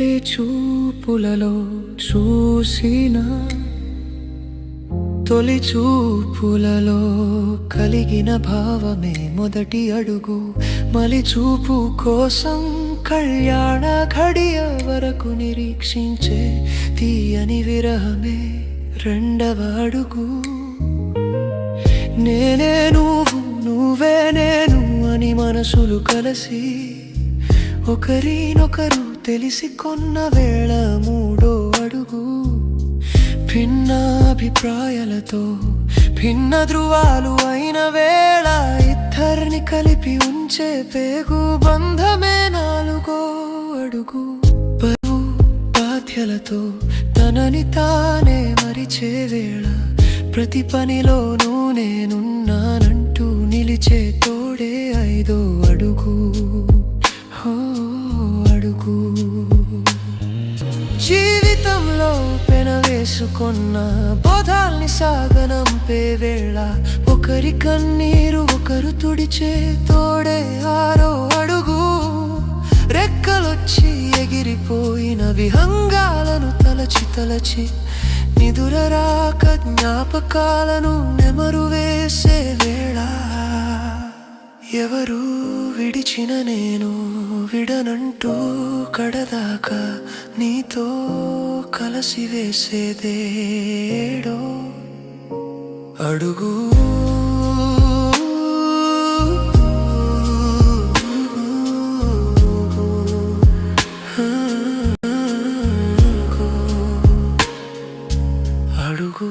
తొలి చూపులలో చూసిన తొలి చూపులలో కలిగిన భావమే మొదటి అడుగు. మలి చూపు కోసం కళ్యాణ ఘడియ వరకు నిరీక్షించే తీయని విరహమే రెండవ అడుగు. నేనే నువ్వు, నువ్వే నేను అని మనసులు కలిసి ఒకరినొకరు తెలిసి కొన్న వేళ మూడో అడుగు. భిన్న అభిప్రాయాలతో భిన్న ధృవాలు అయిన వేళ ఇద్దరిని కలిపి ఉంచే పేగు బంధమే నాలుగో అడుగు. బరువు బాధ్యలతో తనని తానే మరిచే వేళ ప్రతి పనిలోనూ నేనున్నానంటూ నిలిచే తోడే ఐదో అడుగు. అడుగు జీవితంలో పెనవేసుకున్న బోధాల్ని సాగనంపే వేళ ఒకరి కన్నీరు ఒకరు తుడిచే తోడే ఆరో అడుగు. రెక్కలొచ్చి ఎగిరిపోయిన విహంగాలను తలచి తలచి నిదురరాక జ్ఞాపకాలను నెమరు వేసే వేళ ఎవరు విడిచిన నేను విడనంటూ కడదాకా నీతో కలసి వేసేదేడో అడుగు. అడుగు